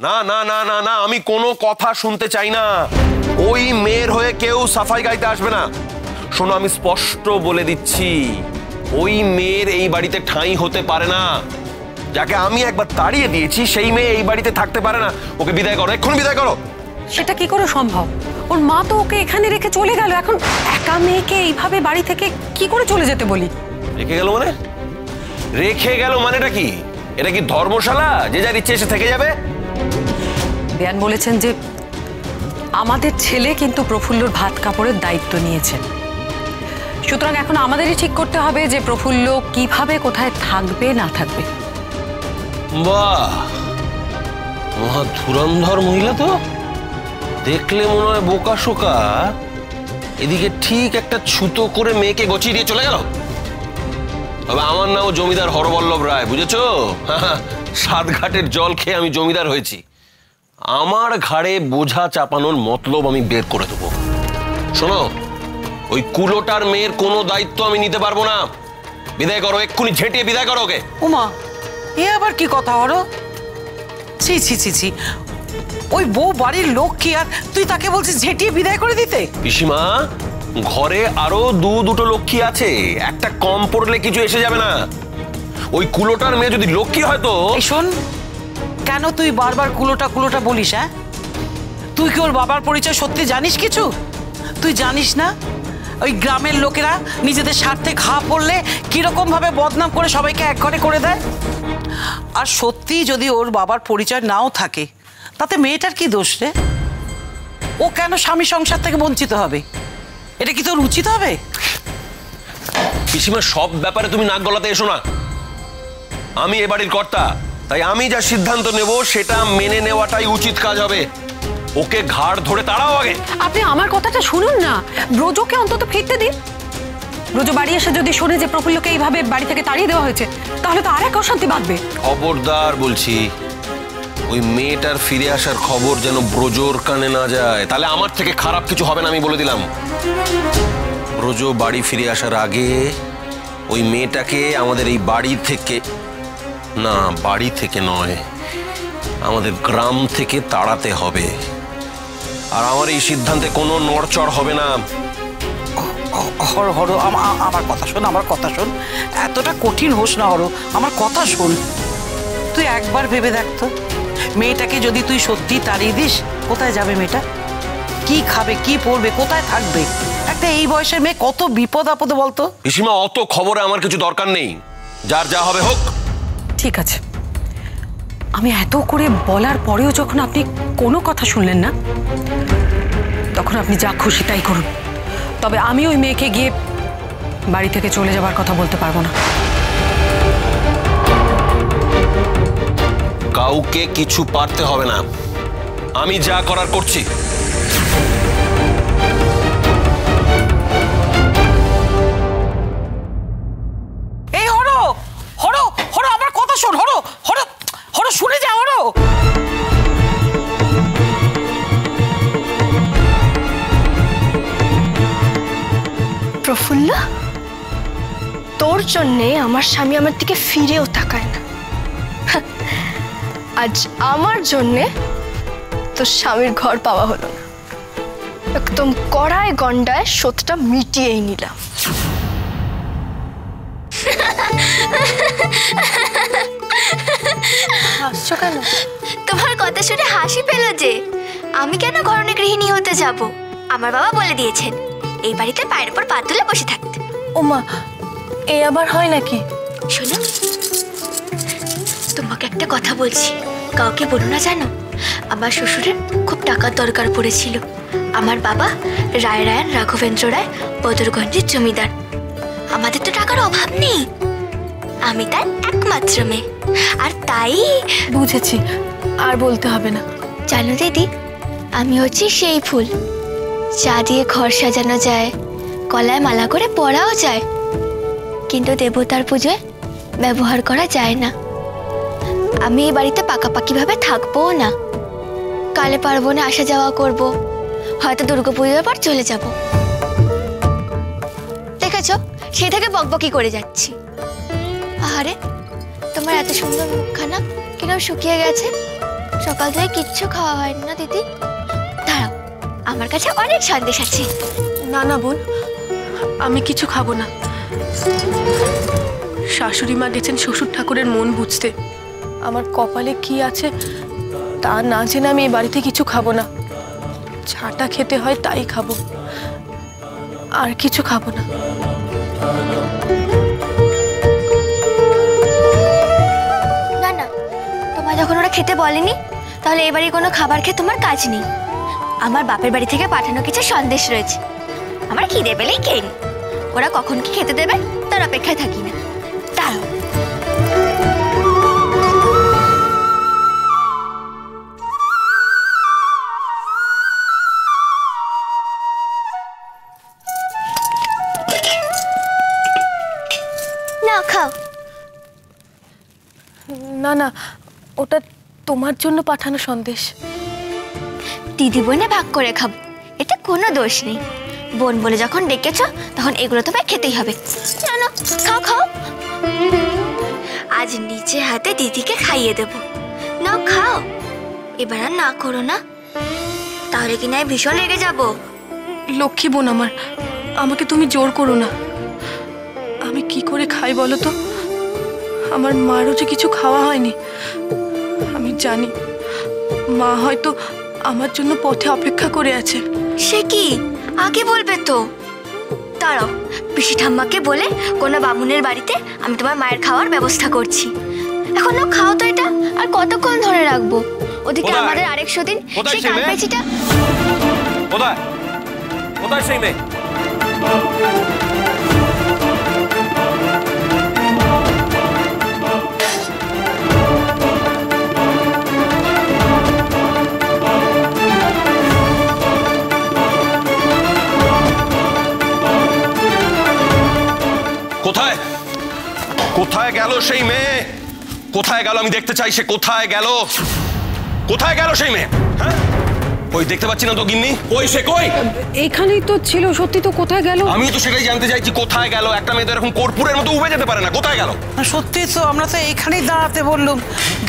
না না না না না, আমি কোনো কথা শুনতে চাই না। ওই মেয়ের হয়ে কেউ সাফাই গাইতে আসবে না। শোনো, আমি স্পষ্ট বলে দিচ্ছি, ওই মেয়ের এই বাড়িতে ঠাঁই হতে পারে না। যাকে আমি একবার তাড়িয়ে দিয়েছি সেই মেয়ে এই বাড়িতে থাকতে পারে না। ওকে বিদায় করো, এক্ষুনি বিদায় করো। সেটা কি করে সম্ভব? ওর মা তো ওকে এখানে রেখে চলে গেল, এখন একা মেয়েকে এইভাবে বাড়ি থেকে কি করে চলে যেতে বলি? রেখে গেল মানে? রেখে গেল মানেটা কি? এটা কি ধর্মশালা যে যার ইচ্ছে এসে থেকে যাবে? বেয়ান বলেছেন যে আমাদের ছেলে কিন্তু প্রফুল্লর ভাত কাপড়ের দায়িত্ব নিয়েছেন, সুতরাং এখন আমাদেরই ঠিক করতে হবে যে প্রফুল্ল কিভাবে কোথায় থাকবে না থাকবে। বাহ, মহা ধুরন্ধর মহিলা তো। দেখলে মনে হয় বোকা শোকা, এদিকে ঠিক একটা ছুতো করে মেয়েকে গচিয়ে দিয়ে চলে গেল। তবে আমার নাম জমিদার হরবল্লভ রায়, বুঝেছো? সাতঘাটের জল খেয়ে আমি জমিদার হয়েছি। আমার ঘাড়ে বোঝা চাপানোর মতলব আমি বের করে দেবো। শোনো, ওই কুলোটার মেয়ের কোনো দায়িত্ব আমি নিতে পারবো না। বিদায় করো, এক্ষুনি ঝেঁটিয়ে বিদায় করো ওকে। উমা, এ আবার কি কথা হলো? ছি ছি ছি ছি, ওই বউ বাড়ির লোক কি আর তুই তাকে বলছিস ঝেঁটিয়ে বিদায় করে দিতে? পিসিমা, ঘরে আরো দুটো লক্ষ্মী আছে, একটা কম পড়লে কিছু এসে যাবে না। ওই কুলোটার মেয়ে যদি লক্ষ্মী হয় তো। শোন, কেন তুই বারবার কুলোটা কুলোটা বলিস? হ্যাঁ, তুই কি ওর বাবার পরিচয় সত্যি জানিস কিছু? তুই জানিস না ওই গ্রামের লোকেরা নিজেদের স্বার্থে ঘা পড়লে কিরকম ভাবে বদনাম করে সবাইকে এক ঘরে করে দেয়? আর সত্যি যদি ওর বাবার পরিচয় নাও থাকে, তাতে মেয়েটার কি দোষ রে? ও কেন স্বামী সংসার থেকে বঞ্চিত হবে? এটা কি তোর উচিত হবে? পিসিমা, সব ব্যাপারে তুমি নাক গলাতে এসো না। আমি এ বাড়ির কর্তা, তাই আমি যা সিদ্ধান্ত নেব সেটা মেনে নেওয়াটাই উচিত কাজ হবে। ওকে ঘাড় ধরে তাড়াও আগে। আপনি আমার কথাটা শুনুন না, ব্রজকে অন্তত ফিরতে দিন। ব্রজ বাড়ি এসে যদি শোনে যে প্রফুল্লকে এইভাবে বাড়ি থেকে তাড়িয়ে দেওয়া হয়েছে, তাহলে তো আরেক অশান্তি বাঁধবে। খবরদার বলছি, ওই মেয়েটার ফিরে আসার খবর যেন ব্রজর কানে না যায়, তাহলে আমার থেকে খারাপ কিছু হবে না, আমি বলে দিলাম। ব্রজ বাড়ি ফিরে আসার আগে ওই মেয়েটাকে আমাদের এই বাড়ি থেকে, না বাড়ি থেকে নয়, আমাদের গ্রাম থেকে তাড়াতে হবে। আর আমার এই সিদ্ধান্তে কোনো নড়চড় হবে না। হরো হরো, আমার কথা শোন, আমার কথা শোন। এতটা কঠিন হোস না হরো, আমার কথা শোন। তুই একবার ভেবে দেখ তো, মেয়েটাকে যদি তুই সত্যি তাড়িয়ে দিস, কোথায় যাবে মেয়েটা? কি খাবে, কি পরবে, কোথায় থাকবে? একটা এই বয়সের মেয়ে কত বিপদ আপদে বলতো। পিসিমা, অত খবরে আমার কিছু দরকার নেই, যার যা হবে হোক। ঠিক আছে, আমি এত করে বলার পরেও যখন আপনি কোনো কথা শুনলেন না, তখন আপনি যা খুশি তাই করুন। তবে আমি ওই মেয়েকে গিয়ে বাড়ি থেকে চলে যাবার কথা বলতে পারবো না। কাউকে কিছু পারতে হবে না, আমি যা করার করছি। এই হরো হরো হরো, আমার কথা শোন। হরো হরো হরো, শুনে যা হরো। প্রফুল্ল, তোর জন্যে আমার স্বামী আমার দিকে ফিরেও তাকায় না। আজ আমার জন্যে তোর স্বামীর ঘর পাওয়া হলো না, একদম কড়ায় গন্ডায় শোধটা মিটিয়েই নিলাম। হাসছো কেন? তোমার কথা শুনে হাসি পেল যে। আমি কেন ঘরনে গৃহিণী হতে যাব? আমার বাবা বলে দিয়েছেন এই বাড়িতে পায়ের উপর পা তুলে বসে থাকতে। ওমা, এ আবার হয় নাকি? শোনো, তোমাকে একটা কথা বলছি, কাউকে বলো না জানো। আমার শ্বশুরের খুব টাকার দরকার পড়েছিল। আমার বাবা রায়রায়ণ রাঘবেন্দ্র রায় বদরগঞ্জের জমিদার। আমাদের তো টাকার অভাব নেই, আমি তার একমাত্র মেয়ে, আর তাই। বুঝেছি, আর বলতে হবে না। জানো দিদি, আমি হচ্ছি সেই ফুল যা দিয়ে ঘর সাজানো যায়, গলায় মালা করে পরাও যায়, কিন্তু দেবতার পুজোয় ব্যবহার করা যায় না। আমি এই বাড়িতে পাকাপাকিভাবে থাকবো না। কালে পার্বণে আসা যাওয়া করব, হয়তো দুর্গাপুজোর পর চলে যাব। দেখেছ, সেই থেকে বকবকি করে যাচ্ছি। আরে, তোমার এত সুন্দর মুখখানা কিরকম শুকিয়ে গেছে। সকাল থেকে কিচ্ছু খাওয়া হয়নি না দিদি। দাঁড়াও, আমার কাছে অনেক সন্দেশ আছে। না না বোন, আমি কিছু খাবো না। শাশুড়ি মা গেছেন শ্বশুর ঠাকুরের মন বুঝতে। আমার কপালে কি আছে তা না জেনে আমি এই বাড়িতে কিছু খাবো না। ছাটা খেতে হয় তাই খাবো, আর কিছু খাবো না। না না, তোমায় যখন ওরা খেতে বলেনি তাহলে এই বাড়ির কোনো খাবার খেয়ে তোমার কাজ নেই। আমার বাপের বাড়ি থেকে পাঠানো কিছু সন্দেশ রয়েছে, আমার খিদে পেলেই খেয়ে নি। ওরা কখন কি খেতে দেবে তার অপেক্ষায় থাকি না। দাঁড়াও, না খাও। না না, ওটা তোমার জন্য পাঠানো সন্দেশ। দিদি বোনে ভাগ করে খাবো, এতে কোনো দোষ নেই। বোন বলে যখন ডেকেছ তখন এগুলো তোমায় খেতেই হবে। জানো, খাও খাও। আজ নিচে হাতে দিদিকে খাইয়ে দেব। নাও খাও, এবার আর না করো না, তাহলে কি না ভীষণ রেগে যাব। লক্ষ্মী বোন আমার, আমাকে তুমি জোর করো না। আমি কি করে খাই বলো তো? আমার মারও যে কিছু খাওয়া হয়নি। আমি জানি মা হয়তো আমার জন্য পথে অপেক্ষা করে আছে। সে কি, আগে বলবে তো। দাঁড়াও, পিসি ঠাম্মাকে বলে কোনো বামুনের বাড়িতে আমি তোমার মায়ের খাওয়ার ব্যবস্থা করছি। এখন নাও খাও তো, এটা আর কতক্ষণ ধরে রাখবো? ওদিকে কোথায়? আমাদের আরেকশো দিন কোথায় সেই সে মেয়ে? কালপেচিটা। কোথায় কোথায় সেই মেয়ে? কোথায় কোথায় গেল সেই মেয়ে? কোথায় গেল? আমি দেখতে চাই সে কোথায় গেল। কোথায় গেল সেই মেয়ে? হ্যাঁ, ওই দেখতে পাচ্ছি না তো গিন্নি। ওই সে কই? এইখানেই তো ছিল। সত্যি তো, কোথায় গেল? আমি তো সেটাই জানতে চাইছি, কোথায় গেল? একটা মেয়ে তো এরকম কর্পূরের মতো উবে যেতে পারে না। কোথায় গেল? সত্যি তো, আমরা তো এইখানেই দাঁড়াতে বললুম,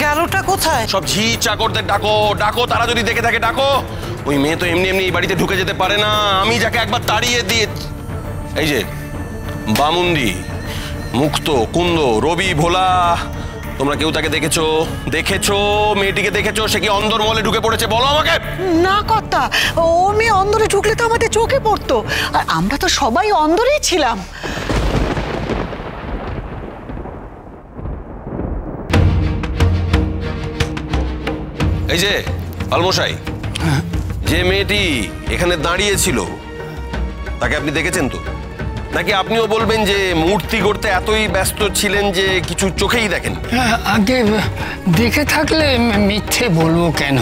গেলটা কোথায়? সব ঝি চাকরদের ডাকো ডাকো, তারা যদি দেখে থাকে ডাকো। ওই মেয়ে তো এমনি এমনি এই বাড়িতে ঢুকে যেতে পারে না। আমি যাকে একবার তাড়িয়ে দিয়ে, এই যে বামুন্দি, মুক্ত, কুন্দ, রবি, ভোলা, তোমরা কেউ তাকে দেখেছো? দেখেছো মেয়েটিকে? দেখেছো সে কি অন্দরমহলে ঢুকে পড়েছে? বলো আমাকে। না কর্তা, ও মেয়ে অন্দরে ঢুকলে তো আমাদের চোখে পড়তো, আর আমরা তো সবাই অন্দরেই ছিলাম। এই যে আলমশাই, যে মেয়েটি এখানে দাঁড়িয়ে ছিল তাকে আপনি দেখেছেন তো? নাকি আপনিও বলবেন যে মূর্তি গড়তে এতই ব্যস্ত ছিলেন যে কিছু চোখেই দেখেন? আগে দেখে থাকলে মিথ্যে বলবো কেন?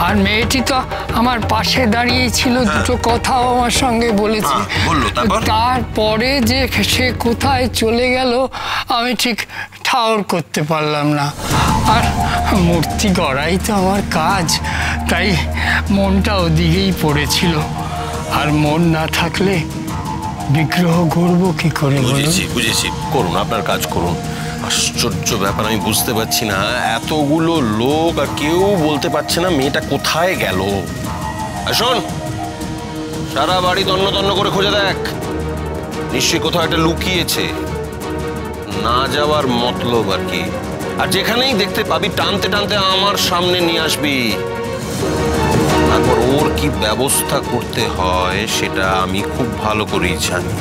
আর মেয়েটি তো আমার পাশে দাঁড়িয়ে ছিল, দুটো কথাও আমার সঙ্গে বলেছে। বললো, তারপর? তারপরে যে সে কোথায় চলে গেল আমি ঠিক ঠাউর করতে পারলাম না। আর মূর্তি গড়াই তো আমার কাজ, তাই মনটা ওদিকেই পড়েছিল। আর মন না থাকলে বিগ্রহ গড়ব কি করে? বুঝেছি বুঝেছি, করুন আপনার কাজ করুন। আশ্চর্য ব্যাপার, আমি বুঝতে পারছি না, এতগুলো লোক আর কেউ বলতে পারছে না মেয়েটা কোথায় গেল। আর শোন, সারা বাড়ি তন্ন তন্ন করে খুঁজে দেখ, নিশ্চয়ই কোথাও একটা লুকিয়েছে। না যাওয়ার মতলব আর কি। আর যেখানেই দেখতে পাবি টানতে টানতে আমার সামনে নিয়ে আসবি। তারপর ওর কি ব্যবস্থা করতে হয় সেটা আমি খুব ভালো করেই জানি।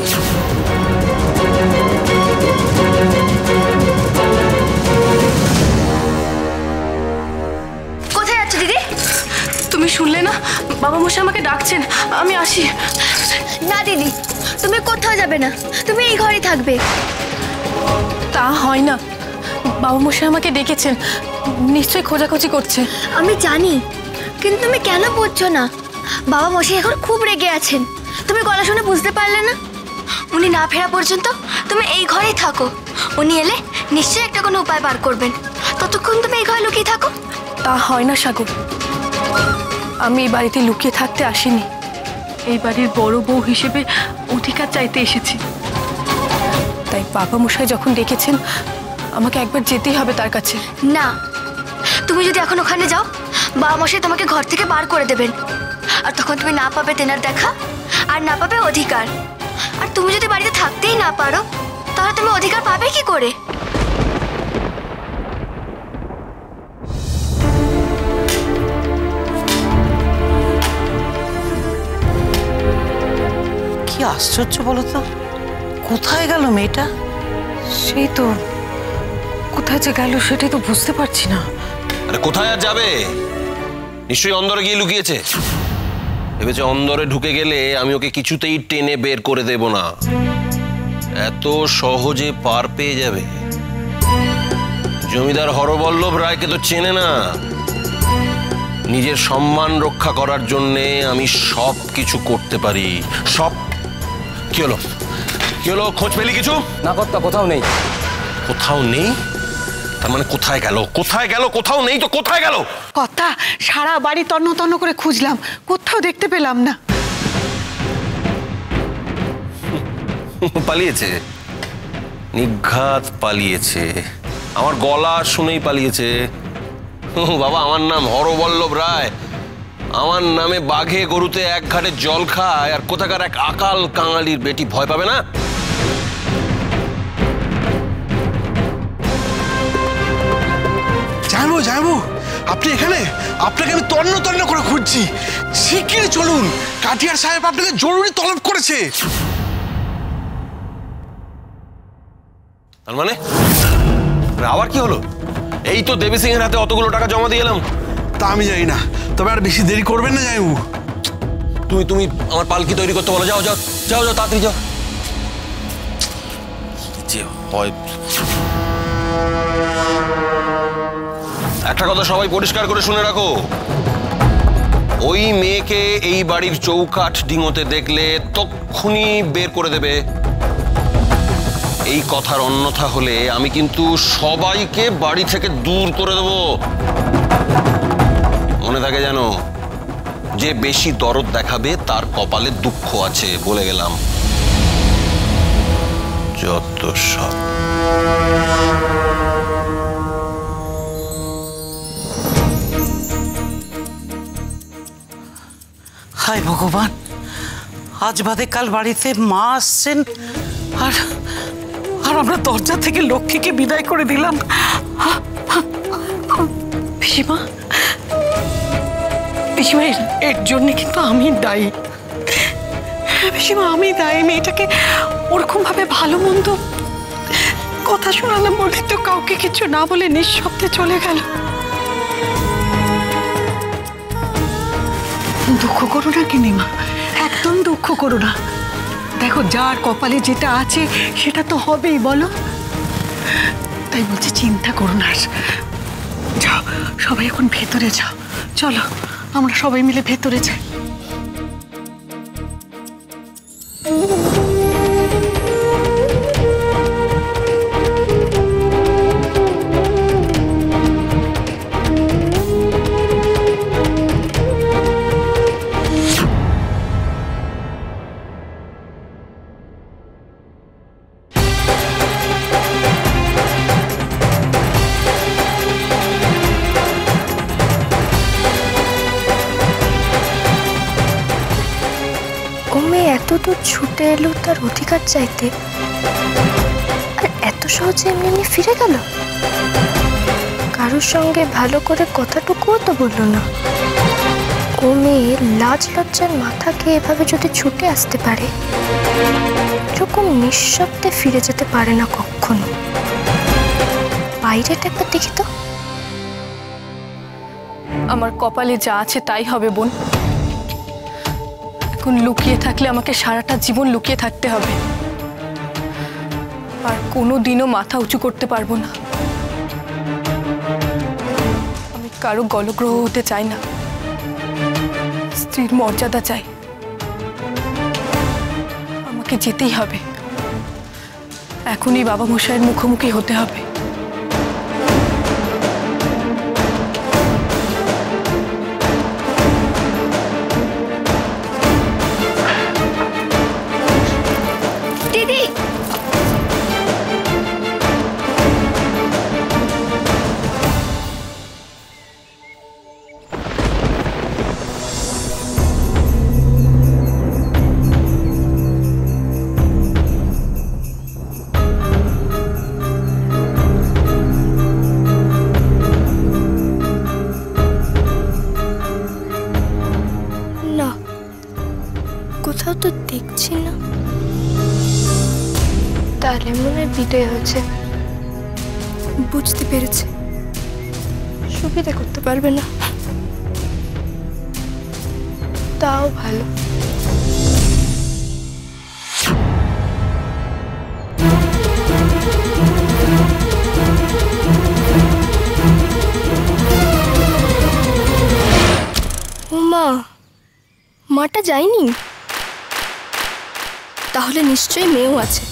কোথায় যাচ্ছ দিদি? তুমি শুনলে না? বাবা মশাই আমাকে ডাকছেন, আমি আসি। না দিদি, তুমি কোথাও যাবে না, তুমি এই ঘরে থাকবে। তা হয় না, বাবা মশাই আমাকে ডেকেছেন, নিশ্চয়ই খোঁজাখুঁজি করছে। আমি জানি, কিন্তু তুমি কেন বুঝছো না? বাবা মশাই এখন খুব রেগে আছেন, তুমি গলা শুনে বুঝতে পারলে না? উনি না ফেরা পর্যন্ত তুমি এই ঘরেই থাকো। উনি এলে নিশ্চয়ই একটা কোনো উপায় বার করবেন, ততক্ষণ তুমি এই ঘরে লুকিয়ে থাকো। তা হয় না সাগর, আমি এই বাড়িতে লুকিয়ে থাকতে আসিনি। এই বাড়ির বড় বউ হিসেবে অধিকার চাইতে এসেছি। তাই বাবা মশাই যখন ডেকেছেন আমাকে একবার যেতেই হবে তার কাছে। না, তুমি যদি এখন ওখানে যাও, বাবা মশাই তোমাকে ঘর থেকে বার করে দেবেন। আর তখন তুমি না পাবে তেনার দেখা, আর না পাবে অধিকার। আর তুমি যদি বাড়িতে থাকতেই না পারো, তাহলে তুমি অধিকার পাবে কি করে? কি আশ্চর্য বলো তো, কোথায় গেল মেয়েটা? সেই তো, কোথায় যে গেল সেটাই তো বুঝতে পারছি না। আরে কোথায় আর যাবে? নিশ্চয়ই অন্দরে গিয়ে লুকিয়েছে। ভেবেছে অন্দরে ঢুকে গেলে আমি ওকে কিছুতেই টেনে বের করে দেব না, এত সহজে পার পেয়ে যাবে। জমিদার হরবল্লভ রায়কে তো চেনে না। নিজের সম্মান রক্ষা করার জন্যে আমি সব কিছু করতে পারি, সব। কি হলো, কি হলো? খোঁজ পেলি কিছু? না কর্তা, কোথাও নেই। কোথাও নেই? তার মানে কোথায় গেল? কোথায় গেল? কোথাও নেই তো কোথায় গেল? কথা, সারা বাড়ি তন্ন তন্ন করে খুঁজলাম, কোথাও দেখতে পেলাম না। পালিয়েছে, নিঘাত পালিয়েছে। আমার গলা শুনেই পালিয়েছে। বাবা, আমার নাম হরবল্লভ রায়। আমার নামে বাঘে গরুতে এক ঘাটে জল খায়, আর কোথাকার এক আকাল কাঙালির বেটি ভয় পাবে না? যাবো, আপনি এখানে? আপনাকে আমি তন্ন তন্ন করে খুঁজছি। শিগগিরই চলুন, কাঠিয়ার সাহেব আপনাকে জরুরি তলব করেছে। তার মানে আবার কি হলো? এই তো দেবী সিং এর হাতে অতগুলো টাকা জমা দিয়ে এলাম। তা আমি জানি না, তবে আর বেশি দেরি করবেন না জামাইবাবু। তুমি আমার পালকি তৈরি করতে বলো। যাও যাও যাও যাও, তাড়াতাড়ি যাও। যে হয়, একটা কথা সবাই পরিষ্কার করে শুনে রাখো, ওই মেয়েকে এই বাড়ির চৌকাঠ ডিঙোতে দেখলে তক্ষুনি বের করে দেবে। এই কথার অন্যথা হলে আমি কিন্তু সবাইকে বাড়ি থেকে দূর করে দেব। মনে থাকে যেন, যে বেশি দরদ দেখাবে তার কপালে দুঃখ আছে, বলে গেলাম। যত সব। হায় ভগবান, আজ বাদে কাল বাড়িতে মা আসছেন, আর আর আমরা দরজা থেকে লক্ষ্মীকে বিদায় করে দিলাম। পিসিমা, পিসিমা, এর জন্য কিন্তু আমি দায়ী। পিসিমা, আমি দায়ী। মেয়েটাকে ওরকম ভাবে ভালো মন্দ কথা শোনালাম বলে তো কাউকে কিছু না বলে নিঃশব্দে চলে গেল। দুঃখ করো না কিনিমা, একদম দুঃখ করো না। দেখো, যার কপালে যেটা আছে সেটা তো হবেই, বলো। তাই বলছি, চিন্তা করো না। যাও, সবাই এখন ভেতরে যাও। চলো, আমরা সবাই মিলে ভেতরে যাই। এত দূর ছুটে এলো তার অধিকার চাইতে, আর এত সহজে এমনি এমনি ফিরে গেল। কারোর সঙ্গে ভালো করে কথাটুকুও তো বললো না। ও মেয়ে লাজ লজ্জার মাথা খেয়ে এভাবে যদি ছুটে আসতে পারে, এরকম নিঃশব্দে ফিরে যেতে পারে না কখনো। বাইরেটা একবার দেখি তো। আমার কপালে যা আছে তাই হবে বোন। এখন লুকিয়ে থাকলে আমাকে সারাটা জীবন লুকিয়ে থাকতে হবে, আর কোনো দিনও মাথা উঁচু করতে পারবো না। আমি কারো গলগ্রহ হতে চাই না, স্ত্রীর মর্যাদা চাই। আমাকে যেতেই হবে, এখনই বাবা মশাইয়ের মুখোমুখি হতে হবে। তো দেখছি না। তাহলে মনে হয় বিদায় হয়েছে। বুঝতে পেরেছে সুবিধা করতে পারবে না, তাও ভালো। মা, মাটা যায়নি? তাহলে নিশ্চয়ই মেয়েও আছে।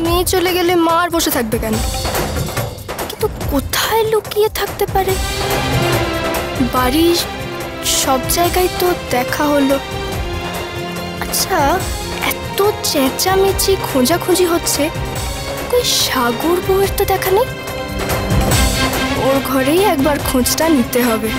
মেয়ে চলে গেলে মা আর বসে থাকবে কেন? কিন্তু কোথায় লুকিয়ে থাকতে পারে? বাড়ির সব জায়গায় তো দেখা হলো। আচ্ছা, এত চেঁচামেচি খোঁজাখুঁজি হচ্ছে, কই সাগর বউয়ের তো দেখা নেই। ওর ঘরেই একবার খোঁজটা নিতে হবে।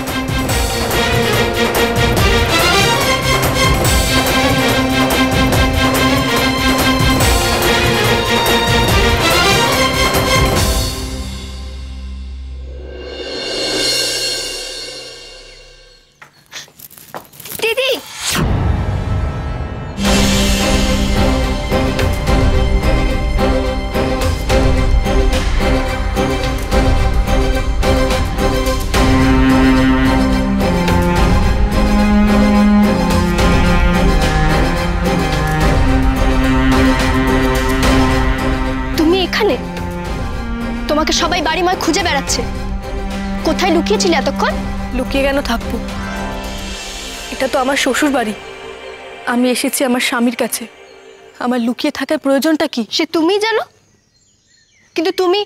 দিদি, তুমি এখানে? তোমাকে সবাই বাড়িময় খুঁজে বেড়াচ্ছে। কোথায় লুকিয়েছিলে এতক্ষণ? লুকিয়ে কেন থাকবো? এটা তো আমার শ্বশুর বাড়ি। আমি এসেছি আমার স্বামীর কাছে। আমার লুকিয়ে থাকার প্রয়োজনটা কি? সে তুমিই জানো, কিন্তু তুমি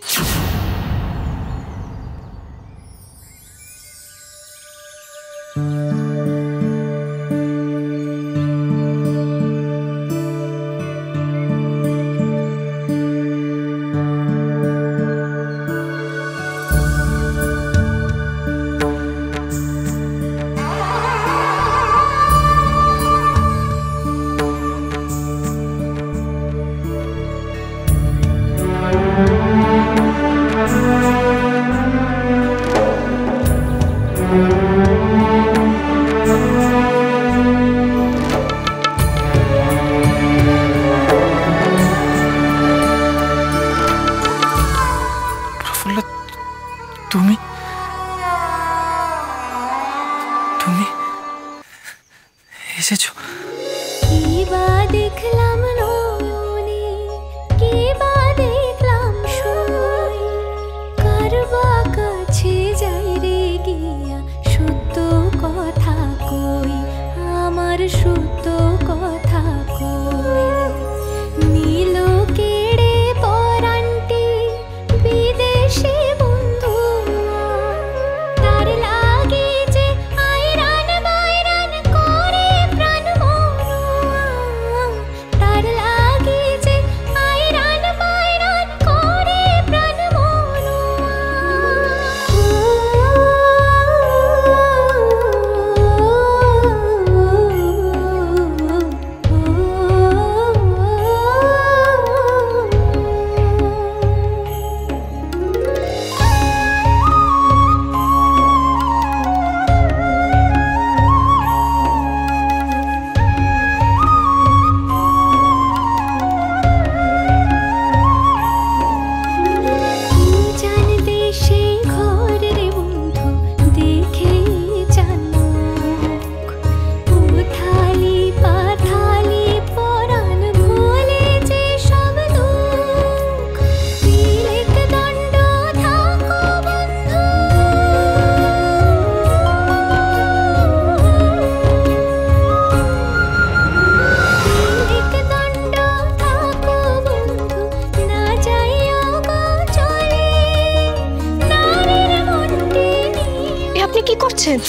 তুমি তুমি এসেছো? দেখলাম নয়নে, কিবা দেখলাম শুই, কারবা কাছে যাই রে গিয়া, সত্য কথা কই, আমার সত্য কথা কই। নীল কেড়ে পরান্টি বিদেশি বন্ধু, তার লাগে যে আইরান বাইরান করে প্রাণ মনুয়া, তার লাগে যে আইরান বাইরান করে প্রাণ জানবে সেই ঘর রে বন্ধু, দেখে জানুক, উথালি পাথালি পরাণ ভোলে যে সব দুঃখ, তিলেক দণ্ড থাকো বন্ধু, তিলেক দণ্ড থাকো বন্ধু, না যাইও গো চলে, নারীর মনটি নিয়ে। এ আপনি কি করছেন?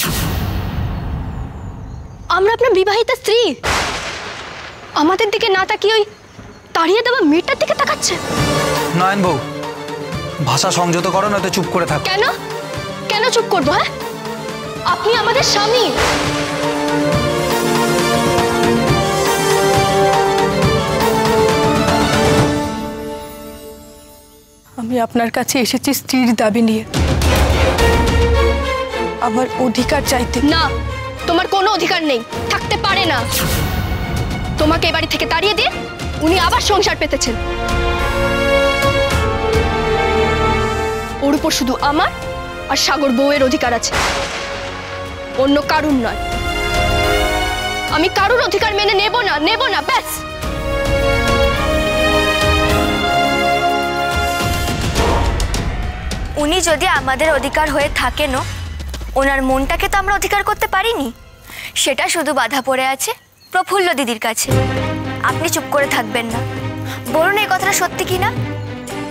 আমরা আপনার বিবাহিতা স্ত্রী। আমাদের দিকে না তাকিয়ে ওই তাড়িয়ে দেওয়া মেয়েটার দিকে তাকাচ্ছেন। নয়ন বউ, ভাষা সংযত করো, নয়তো চুপ করে থাকো। কেন? কেন চুপ করবো? হ্যাঁ, আপনি আমাদের স্বামী। আমি আপনার কাছে এসেছি স্ত্রীর দাবি নিয়ে, আমার অধিকার চাইতে। না, তোমার কোনো অধিকার নেই, থাকতে পারে না। তোমাকে এই বাড়ি থেকে তাড়িয়ে দিয়ে উনি আবার সংসার পেতেছেন। ওর উপর শুধু আমার আর সাগর বউয়ের অধিকার আছে, অন্য কারুর নয়। আমি কারুর অধিকার মেনে নেব না ব্যাস। উনি যদি আমাদের অধিকার হয়ে থাকেনও, ওনার মনটাকে তো আমরা অধিকার করতে পারিনি। সেটা শুধু বাধা পড়ে আছে প্রফুল্ল দিদির কাছে। আপনি চুপ করে থাকবেন না, বলুন এই কথাটা সত্যি কি না।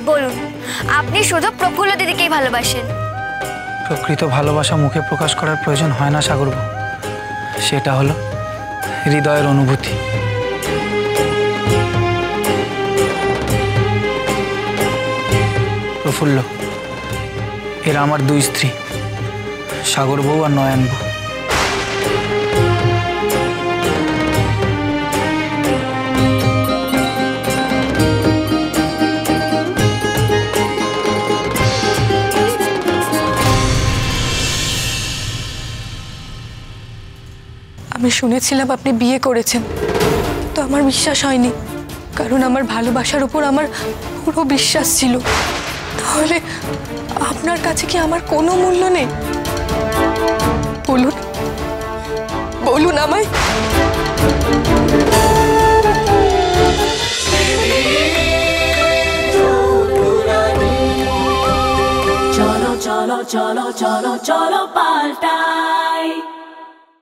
বলুন, আপনি শুধু প্রফুল্ল দিদিকেই ভালোবাসেন। প্রকৃত ভালোবাসা মুখে প্রকাশ করার প্রয়োজন হয় না সাগরবাবু, সেটা হলো হৃদয়ের অনুভূতি। প্রফুল্ল এরা আমার দুই স্ত্রী, সাগর বউ আর নয়ন বউ। আমি শুনেছিলাম আপনি বিয়ে করেছেন, তো আমার বিশ্বাস হয়নি, কারণ আমার ভালোবাসার উপর আমার পুরো বিশ্বাস ছিল। তাহলে আপনার কাছে কি আমার কোনো মূল্য নেই? বলুন বলুন আমায়। চলো চলো চলো চলো চলো পাল্টাই।